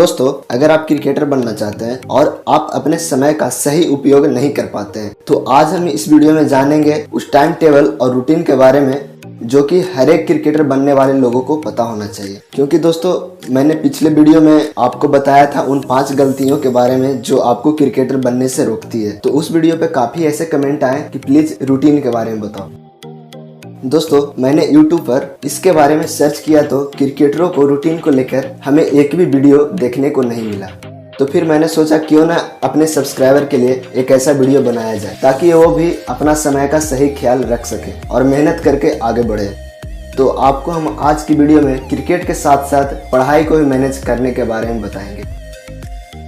दोस्तों, अगर आप क्रिकेटर बनना चाहते हैं और आप अपने समय का सही उपयोग नहीं कर पाते हैं तो आज हम इस वीडियो में जानेंगे उस टाइम टेबल और रूटीन के बारे में जो कि हर एक क्रिकेटर बनने वाले लोगों को पता होना चाहिए। क्योंकि दोस्तों, मैंने पिछले वीडियो में आपको बताया था उन 5 गलतियों के बारे में जो आपको क्रिकेटर बनने से रोकती है। तो उस वीडियो पे काफी ऐसे कमेंट आए कि प्लीज रूटीन के बारे में बताओ। दोस्तों, मैंने YouTube पर इसके बारे में सर्च किया तो क्रिकेटरों को रूटीन को लेकर हमें एक भी वीडियो देखने को नहीं मिला। तो फिर मैंने सोचा क्यों ना अपने सब्सक्राइबर के लिए एक ऐसा वीडियो बनाया जाए ताकि वो भी अपना समय का सही ख्याल रख सके और मेहनत करके आगे बढ़े। तो आपको हम आज की वीडियो में क्रिकेट के साथ साथ पढ़ाई को भी मैनेज करने के बारे में बताएंगे।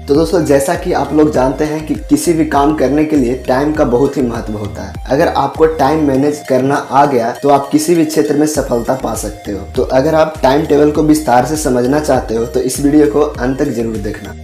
तो दोस्तों, जैसा कि आप लोग जानते हैं कि किसी भी काम करने के लिए टाइम का बहुत ही महत्व होता है। अगर आपको टाइम मैनेज करना आ गया तो आप किसी भी क्षेत्र में सफलता पा सकते हो। तो अगर आप टाइम टेबल को विस्तार से समझना चाहते हो तो इस वीडियो को अंत तक जरूर देखना।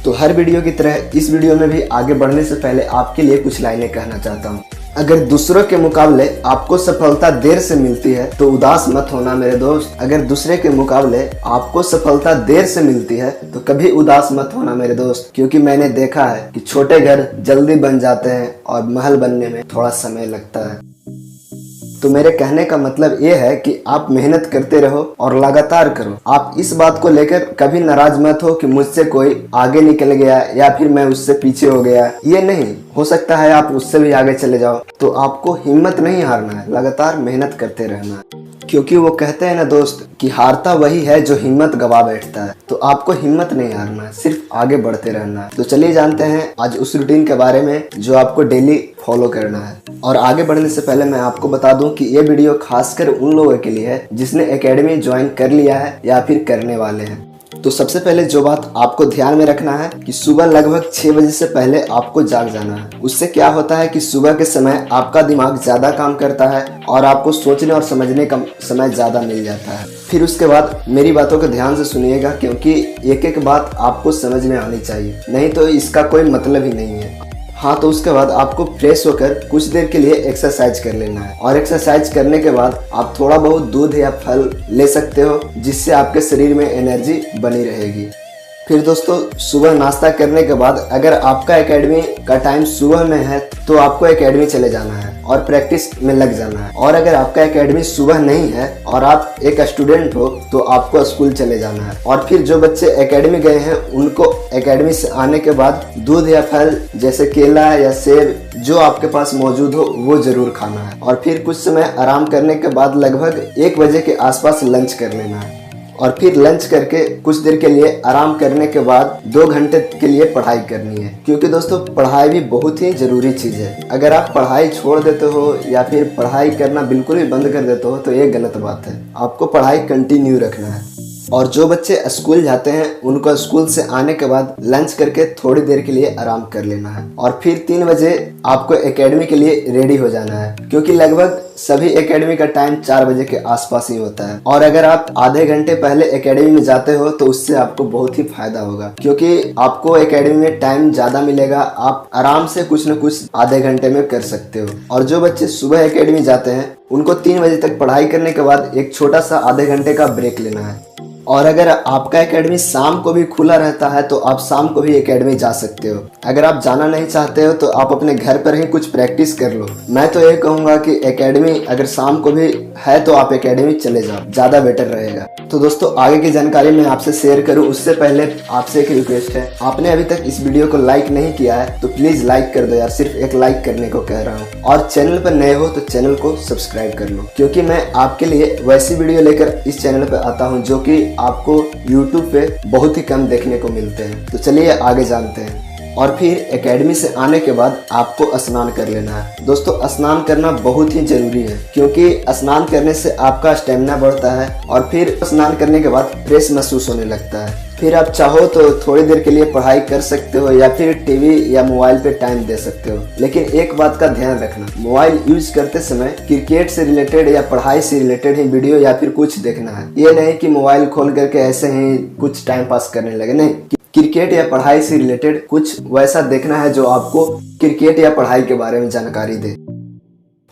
तो हर वीडियो की तरह इस वीडियो में भी आगे बढ़ने से पहले आपके लिए कुछ लाइनें कहना चाहता हूँ। अगर दूसरों के मुकाबले आपको सफलता देर से मिलती है तो उदास मत होना मेरे दोस्त। अगर दूसरे के मुकाबले आपको सफलता देर से मिलती है तो कभी उदास मत होना मेरे दोस्त, क्योंकि मैंने देखा है कि छोटे घर जल्दी बन जाते हैं और महल बनने में थोड़ा समय लगता है। तो मेरे कहने का मतलब ये है कि आप मेहनत करते रहो और लगातार करो। आप इस बात को लेकर कभी नाराज मत हो कि मुझसे कोई आगे निकल गया या फिर मैं उससे पीछे हो गया। ये नहीं हो सकता है आप उससे भी आगे चले जाओ। तो आपको हिम्मत नहीं हारना है, लगातार मेहनत करते रहना है। क्योंकि वो कहते हैं ना दोस्त कि हारता वही है जो हिम्मत गवा बैठता है। तो आपको हिम्मत नहीं हारना है, सिर्फ आगे बढ़ते रहना है। तो चलिए जानते हैं आज उस रूटीन के बारे में जो आपको डेली फॉलो करना है। और आगे बढ़ने से पहले मैं आपको बता दूं कि ये वीडियो खासकर उन लोगों के लिए है जिसने एकेडमी ज्वाइन कर लिया है या फिर करने वाले हैं। तो सबसे पहले जो बात आपको ध्यान में रखना है कि सुबह लगभग 6 बजे से पहले आपको जाग जाना है। उससे क्या होता है कि सुबह के समय आपका दिमाग ज्यादा काम करता है और आपको सोचने और समझने का समय ज्यादा मिल जाता है। फिर उसके बाद मेरी बातों को ध्यान से सुनिएगा, क्योंकि एक एक बात आपको समझ में आनी चाहिए, नहीं तो इसका कोई मतलब ही नहीं है। हाँ, तो उसके बाद आपको फ्रेश होकर कुछ देर के लिए एक्सरसाइज कर लेना है। और एक्सरसाइज करने के बाद आप थोड़ा बहुत दूध या फल ले सकते हो, जिससे आपके शरीर में एनर्जी बनी रहेगी। फिर दोस्तों, सुबह नाश्ता करने के बाद अगर आपका एकेडमी का टाइम सुबह में है तो आपको एकेडमी चले जाना है और प्रैक्टिस में लग जाना है। और अगर आपका एकेडमी सुबह नहीं है और आप एक स्टूडेंट हो तो आपको स्कूल चले जाना है। और फिर जो बच्चे एकेडमी गए हैं उनको एकेडमी से आने के बाद दूध या फल जैसे केला या सेब जो आपके पास मौजूद हो वो जरूर खाना है। और फिर कुछ समय आराम करने के बाद लगभग 1 बजे के आसपास लंच कर लेना है। और फिर लंच करके कुछ देर के लिए आराम करने के बाद 2 घंटे के लिए पढ़ाई करनी है। क्योंकि दोस्तों, पढ़ाई भी बहुत ही जरूरी चीज है। अगर आप पढ़ाई छोड़ देते हो या फिर पढ़ाई करना बिल्कुल ही बंद कर देते हो तो ये गलत बात है। आपको पढ़ाई कंटिन्यू रखना है। और जो बच्चे स्कूल जाते हैं उनको स्कूल से आने के बाद लंच करके थोड़ी देर के लिए आराम कर लेना है। और फिर 3 बजे आपको एकेडमी के लिए रेडी हो जाना है, क्योंकि लगभग सभी एकेडमी का टाइम 4 बजे के आसपास ही होता है। और अगर आप आधे घंटे पहले एकेडमी में जाते हो तो उससे आपको बहुत ही फायदा होगा, क्योंकि आपको एकेडमी में टाइम ज्यादा मिलेगा। आप आराम से कुछ न कुछ आधे घंटे में कर सकते हो। और जो बच्चे सुबह एकेडमी जाते हैं उनको 3 बजे तक पढ़ाई करने के बाद एक छोटा सा आधे घंटे का ब्रेक लेना है। और अगर आपका एकेडमी शाम को भी खुला रहता है तो आप शाम को भी एकेडमी जा सकते हो। अगर आप जाना नहीं चाहते हो तो आप अपने घर पर ही कुछ प्रैक्टिस कर लो। मैं तो ये कहूंगा कि एकेडमी अगर शाम को भी है तो आप एकेडमी चले जाओ, ज्यादा बेटर रहेगा। तो दोस्तों, आगे की जानकारी मैं आपसे शेयर करूं उससे पहले आपसे एक रिक्वेस्ट है, आपने अभी तक इस वीडियो को लाइक नहीं किया है तो प्लीज लाइक कर दो यार, सिर्फ एक लाइक करने को कह रहा हूँ। और चैनल पर नए हो तो चैनल को सब्सक्राइब कर लो, क्योंकि मैं आपके लिए वैसी वीडियो लेकर इस चैनल पर आता हूँ जो कि आपको YouTube पे बहुत ही कम देखने को मिलते हैं। तो चलिए आगे जानते हैं। और फिर एकेडमी से आने के बाद आपको स्नान कर लेना है। दोस्तों, स्नान करना बहुत ही जरूरी है, क्योंकि स्नान करने से आपका स्टेमिना बढ़ता है और फिर स्नान करने के बाद फ्रेश महसूस होने लगता है। फिर आप चाहो तो थोड़ी देर के लिए पढ़ाई कर सकते हो या फिर टीवी या मोबाइल पे टाइम दे सकते हो। लेकिन एक बात का ध्यान रखना, मोबाइल यूज करते समय क्रिकेट से रिलेटेड या पढ़ाई से रिलेटेड ही वीडियो या फिर कुछ देखना है। ये नहीं कि मोबाइल खोल करके ऐसे ही कुछ टाइम पास करने लगे, नहीं। क्रिकेट या पढ़ाई से रिलेटेड कुछ वैसा देखना है जो आपको क्रिकेट या पढ़ाई के बारे में जानकारी दे।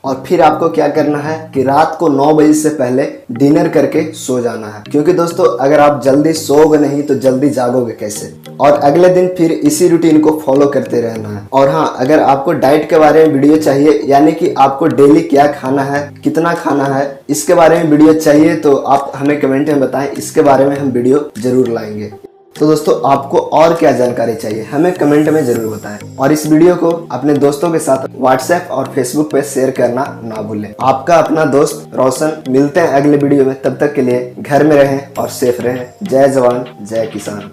और फिर आपको क्या करना है कि रात को 9 बजे से पहले डिनर करके सो जाना है, क्योंकि दोस्तों अगर आप जल्दी सोओगे नहीं तो जल्दी जागोगे कैसे। और अगले दिन फिर इसी रूटीन को फॉलो करते रहना है। और हाँ, अगर आपको डाइट के बारे में वीडियो चाहिए, यानी कि आपको डेली क्या खाना है, कितना खाना है, इसके बारे में वीडियो चाहिए तो आप हमें कमेंट में बताएं, इसके बारे में हम वीडियो जरूर लाएंगे। तो दोस्तों आपको और क्या जानकारी चाहिए हमें कमेंट में जरूर बताएं, और इस वीडियो को अपने दोस्तों के साथ व्हाट्सएप और फेसबुक पे शेयर करना ना भूलें। आपका अपना दोस्त रोशन। मिलते हैं अगले वीडियो में, तब तक के लिए घर में रहें और सेफ रहें। जय जवान जय किसान।